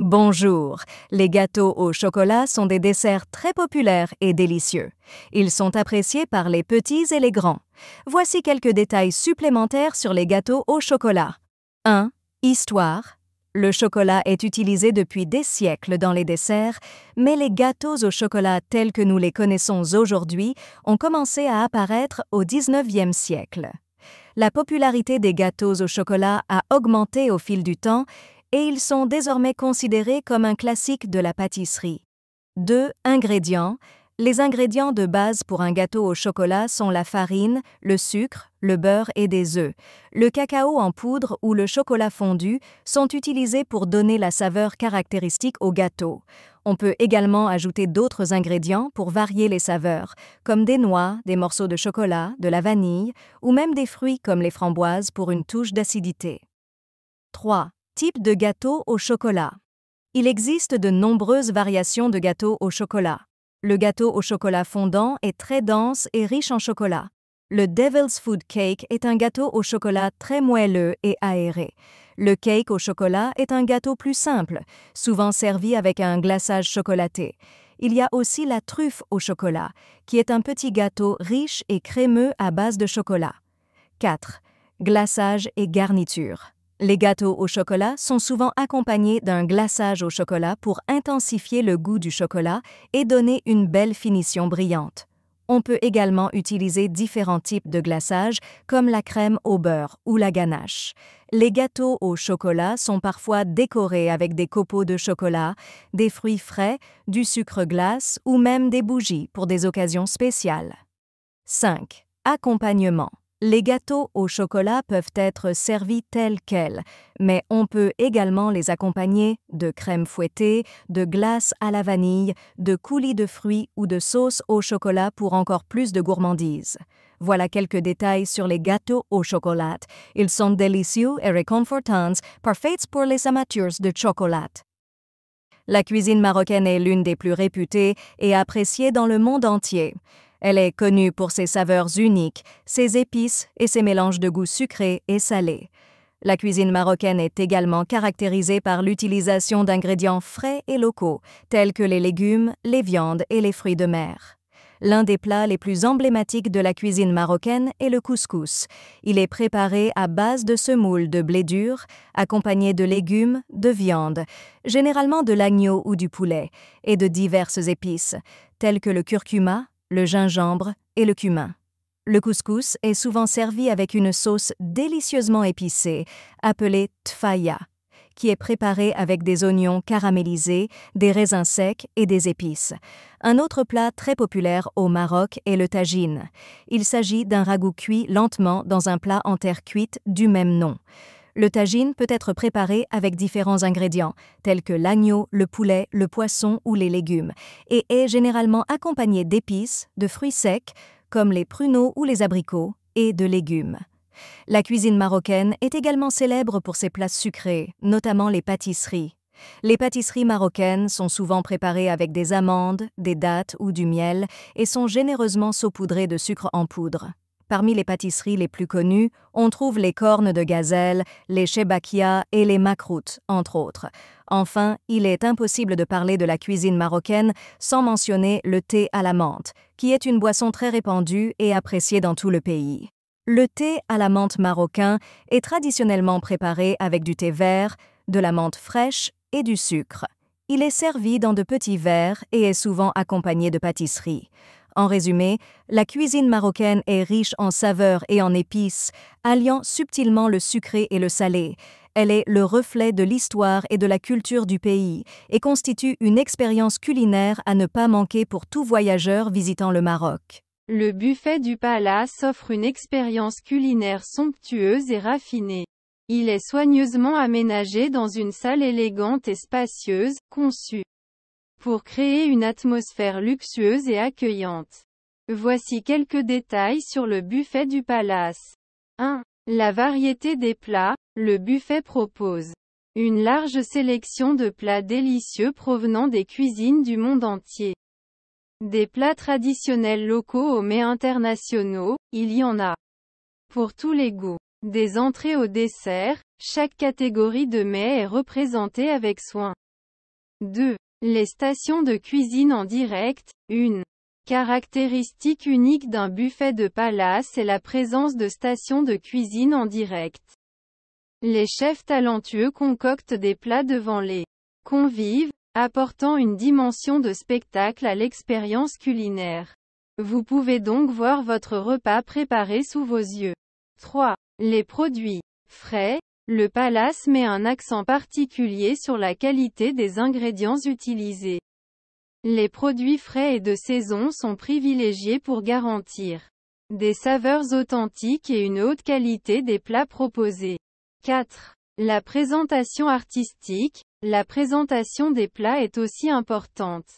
Bonjour, les gâteaux au chocolat sont des desserts très populaires et délicieux. Ils sont appréciés par les petits et les grands. Voici quelques détails supplémentaires sur les gâteaux au chocolat. 1. Histoire. Le chocolat est utilisé depuis des siècles dans les desserts, mais les gâteaux au chocolat tels que nous les connaissons aujourd'hui ont commencé à apparaître au 19e siècle. La popularité des gâteaux au chocolat a augmenté au fil du temps et ils sont désormais considérés comme un classique de la pâtisserie. 2. Ingrédients. Les ingrédients de base pour un gâteau au chocolat sont la farine, le sucre, le beurre et des œufs. Le cacao en poudre ou le chocolat fondu sont utilisés pour donner la saveur caractéristique au gâteau. On peut également ajouter d'autres ingrédients pour varier les saveurs, comme des noix, des morceaux de chocolat, de la vanille ou même des fruits comme les framboises pour une touche d'acidité. 3. Type de gâteau au chocolat. Il existe de nombreuses variations de gâteaux au chocolat. Le gâteau au chocolat fondant est très dense et riche en chocolat. Le Devil's Food Cake est un gâteau au chocolat très moelleux et aéré. Le cake au chocolat est un gâteau plus simple, souvent servi avec un glaçage chocolaté. Il y a aussi la truffe au chocolat, qui est un petit gâteau riche et crémeux à base de chocolat. 4. Glaçage et garniture. Les gâteaux au chocolat sont souvent accompagnés d'un glaçage au chocolat pour intensifier le goût du chocolat et donner une belle finition brillante. On peut également utiliser différents types de glaçage comme la crème au beurre ou la ganache. Les gâteaux au chocolat sont parfois décorés avec des copeaux de chocolat, des fruits frais, du sucre glace ou même des bougies pour des occasions spéciales. 5. Accompagnement. Les gâteaux au chocolat peuvent être servis tels quels, mais on peut également les accompagner de crème fouettée, de glace à la vanille, de coulis de fruits ou de sauce au chocolat pour encore plus de gourmandise. Voilà quelques détails sur les gâteaux au chocolat. Ils sont délicieux et réconfortants, parfaits pour les amateurs de chocolat. La cuisine marocaine est l'une des plus réputées et appréciées dans le monde entier. Elle est connue pour ses saveurs uniques, ses épices et ses mélanges de goûts sucrés et salés. La cuisine marocaine est également caractérisée par l'utilisation d'ingrédients frais et locaux, tels que les légumes, les viandes et les fruits de mer. L'un des plats les plus emblématiques de la cuisine marocaine est le couscous. Il est préparé à base de semoule de blé dur, accompagné de légumes, de viande, généralement de l'agneau ou du poulet, et de diverses épices, telles que le curcuma, le gingembre et le cumin. Le couscous est souvent servi avec une sauce délicieusement épicée, appelée tfaya, qui est préparée avec des oignons caramélisés, des raisins secs et des épices. Un autre plat très populaire au Maroc est le tagine. Il s'agit d'un ragoût cuit lentement dans un plat en terre cuite du même nom. Le tagine peut être préparé avec différents ingrédients, tels que l'agneau, le poulet, le poisson ou les légumes, et est généralement accompagné d'épices, de fruits secs, comme les pruneaux ou les abricots, et de légumes. La cuisine marocaine est également célèbre pour ses plats sucrés, notamment les pâtisseries. Les pâtisseries marocaines sont souvent préparées avec des amandes, des dattes ou du miel et sont généreusement saupoudrées de sucre en poudre. Parmi les pâtisseries les plus connues, on trouve les cornes de gazelle, les chebakia et les makrout, entre autres. Enfin, il est impossible de parler de la cuisine marocaine sans mentionner le thé à la menthe, qui est une boisson très répandue et appréciée dans tout le pays. Le thé à la menthe marocain est traditionnellement préparé avec du thé vert, de la menthe fraîche et du sucre. Il est servi dans de petits verres et est souvent accompagné de pâtisseries. En résumé, la cuisine marocaine est riche en saveurs et en épices, alliant subtilement le sucré et le salé. Elle est le reflet de l'histoire et de la culture du pays et constitue une expérience culinaire à ne pas manquer pour tout voyageur visitant le Maroc. Le buffet du palace offre une expérience culinaire somptueuse et raffinée. Il est soigneusement aménagé dans une salle élégante et spacieuse, conçue pour créer une atmosphère luxueuse et accueillante. Voici quelques détails sur le buffet du palace. 1. La variété des plats. Le buffet propose une large sélection de plats délicieux provenant des cuisines du monde entier. Des plats traditionnels locaux aux mets internationaux, il y en a pour tous les goûts. Des entrées au dessert, chaque catégorie de mets est représentée avec soin. 2. Les stations de cuisine en direct. Une caractéristique unique d'un buffet de palace est la présence de stations de cuisine en direct. Les chefs talentueux concoctent des plats devant les convives, apportant une dimension de spectacle à l'expérience culinaire. Vous pouvez donc voir votre repas préparé sous vos yeux. 3. Les produits frais. Le palace met un accent particulier sur la qualité des ingrédients utilisés. Les produits frais et de saison sont privilégiés pour garantir des saveurs authentiques et une haute qualité des plats proposés. 4. La présentation artistique. La présentation des plats est aussi importante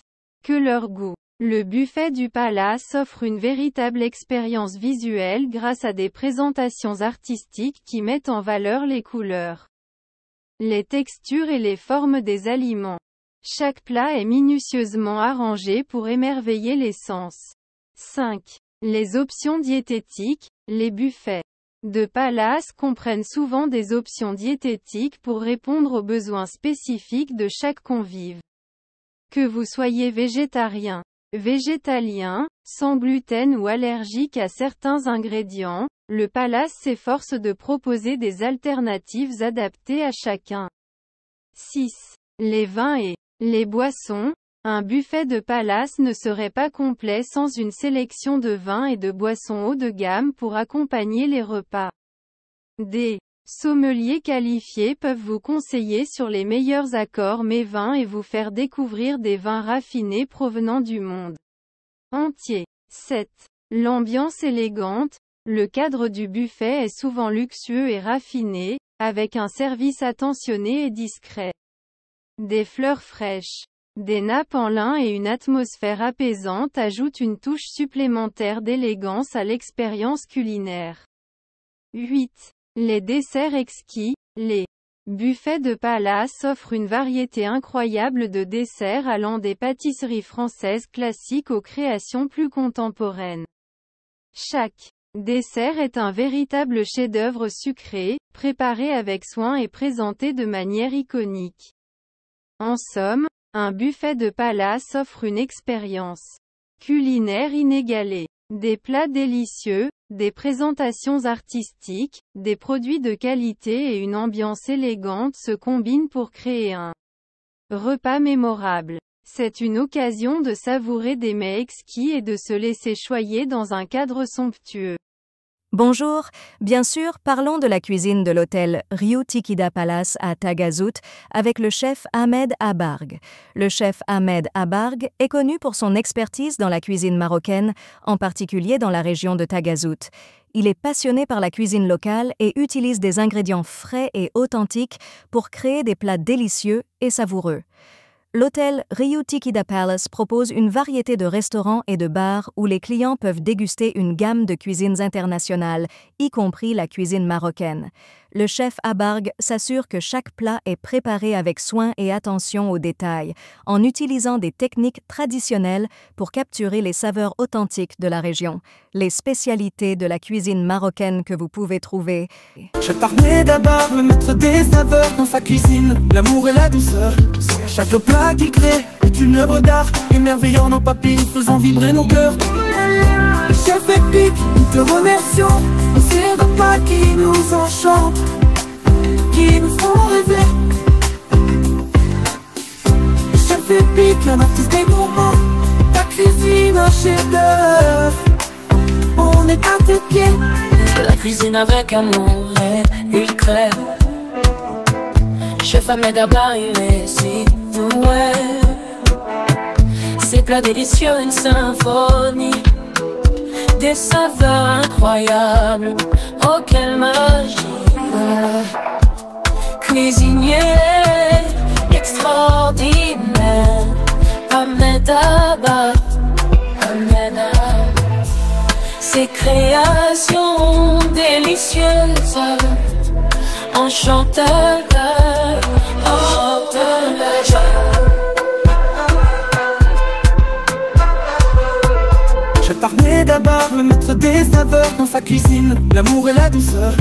que leur goût. Le buffet du palace offre une véritable expérience visuelle grâce à des présentations artistiques qui mettent en valeur les couleurs, les textures et les formes des aliments. Chaque plat est minutieusement arrangé pour émerveiller les sens. 5. Les options diététiques. Les buffets de palace comprennent souvent des options diététiques pour répondre aux besoins spécifiques de chaque convive. Que vous soyez végétarien, végétalien, sans gluten ou allergique à certains ingrédients, le palace s'efforce de proposer des alternatives adaptées à chacun. 6. Les vins et les boissons. Un buffet de palace ne serait pas complet sans une sélection de vins et de boissons haut de gamme pour accompagner les repas. Des sommeliers qualifiés peuvent vous conseiller sur les meilleurs accords mets vins et vous faire découvrir des vins raffinés provenant du monde entier. 7. L'ambiance élégante. Le cadre du buffet est souvent luxueux et raffiné, avec un service attentionné et discret. Des fleurs fraîches, des nappes en lin et une atmosphère apaisante ajoutent une touche supplémentaire d'élégance à l'expérience culinaire. 8. Les desserts exquis. Les buffets de palace offrent une variété incroyable de desserts allant des pâtisseries françaises classiques aux créations plus contemporaines. Chaque dessert est un véritable chef-d'œuvre sucré, préparé avec soin et présenté de manière iconique. En somme, un buffet de palace offre une expérience culinaire inégalée. Des plats délicieux, des présentations artistiques, des produits de qualité et une ambiance élégante se combinent pour créer un repas mémorable. C'est une occasion de savourer des mets exquis et de se laisser choyer dans un cadre somptueux. Bonjour, bien sûr, parlons de la cuisine de l'hôtel Riu Tikida Palace à Tagazout avec le chef Ahmed Abarg. Le chef Ahmed Abarg est connu pour son expertise dans la cuisine marocaine, en particulier dans la région de Tagazout. Il est passionné par la cuisine locale et utilise des ingrédients frais et authentiques pour créer des plats délicieux et savoureux. L'hôtel Riu Tikida Palace propose une variété de restaurants et de bars où les clients peuvent déguster une gamme de cuisines internationales, y compris la cuisine marocaine. Le chef Abarg s'assure que chaque plat est préparé avec soin et attention aux détails, en utilisant des techniques traditionnelles pour capturer les saveurs authentiques de la région. Les spécialités de la cuisine marocaine que vous pouvez trouver. Chef Ahmed Abarg veut mettre des saveurs dans sa cuisine, l'amour et la douceur. Chaque plat qu'il crée est une œuvre d'art, émerveillant nos papilles, faisant vibrer nos cœurs. Chef épique, nous te remercions pour ces repas qui nous enchantent, qui nous font rêver. Chef épique, un artiste des gourmands, ta cuisine un chef-d'œuvre. On est à tes pieds. La cuisine avec amour et il crée. Chef Ahmed Abarg, il est si doué. Ces plats délicieux, une symphonie, des saveurs incroyables. Oh quelle magie. Cuisinier extraordinaire, Ahmed Abarg, Ahmed Abarg. Ses créations délicieuses, enchanteur, oh de la joie. Chef Ahmed Abarg veut mettre des saveurs dans sa cuisine, l'amour et la douceur.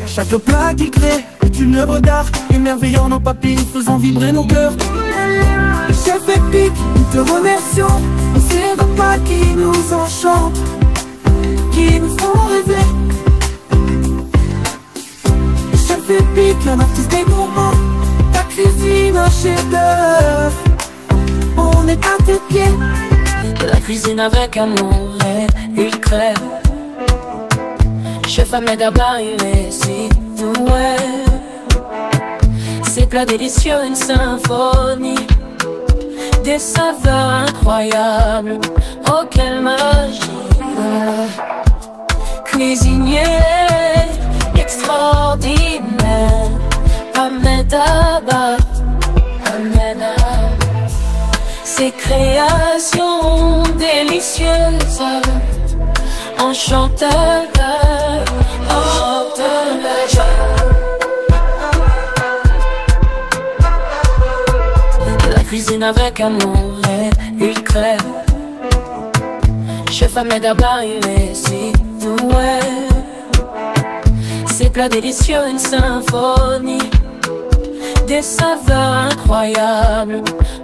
Chaque plat qu'il crée est une œuvre d'art, émerveillant nos papilles, faisant vibrer nos cœurs. te remercions pour ces repas qui nous enchantent, qui nous font rêver. Chef épique, un artiste des gourmands, ta cuisine un chef-d'œuvre. On est à tes pieds. La cuisine avec amour et il crève. Chef Ahmed Abba, il est si doué. Ces plats délicieux, une symphonie, des saveurs incroyables. Oh quelle magie! Cuisinier extraordinaire, Ahmed Abba, Ahmed Abba. Ces créations délicieuses, enchanteurs, oh de la joie. La cuisine avec amour et il crève. Chef Ahmed Abba, il est si doué. Ces plats délicieux, une symphonie, des saveurs incroyables.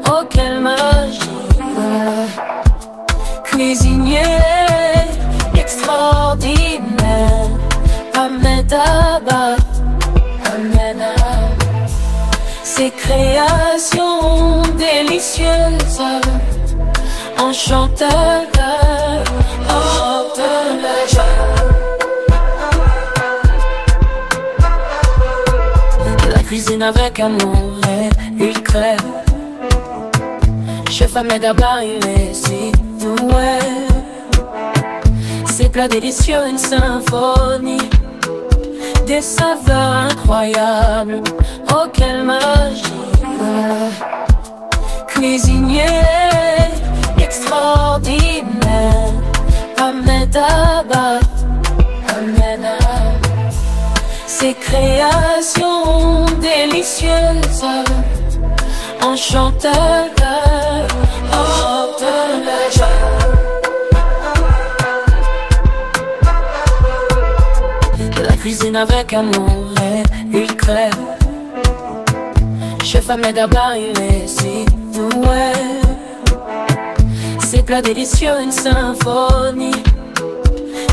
Oh quelle magie! Cuisinier extraordinaire, Ahmed Abba, Ahmed Abba. Ces créations délicieuses, enchanteurs, oh de la joie. La cuisine avec amour et il crève. Chef Ahmed Abba, il est si doué. Ces plats délicieux, une symphonie, des saveurs incroyables. Oh quelle magie! Cuisinier extraordinaire, Ahmed Abba, Ahmed Abba. Ces créations délicieuses, enchanteurs, oh de la joie. La cuisine avec amour et il crève. Chef Ahmed Abba, il est si doué. Ces plats délicieux, une symphonie,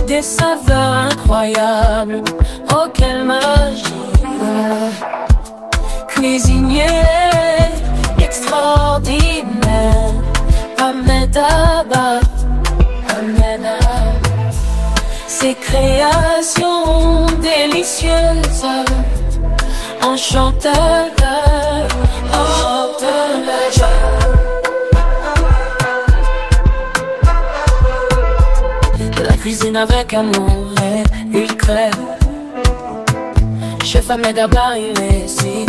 des saveurs incroyables. Oh quelle magie! Cuisinier extraordinaire, Ahmed Abba, Ahmed Abba. Ces créations délicieuses, enchanteurs, oh de la joie. La cuisine avec amour et il crève. Chef Ahmed Abba, il est si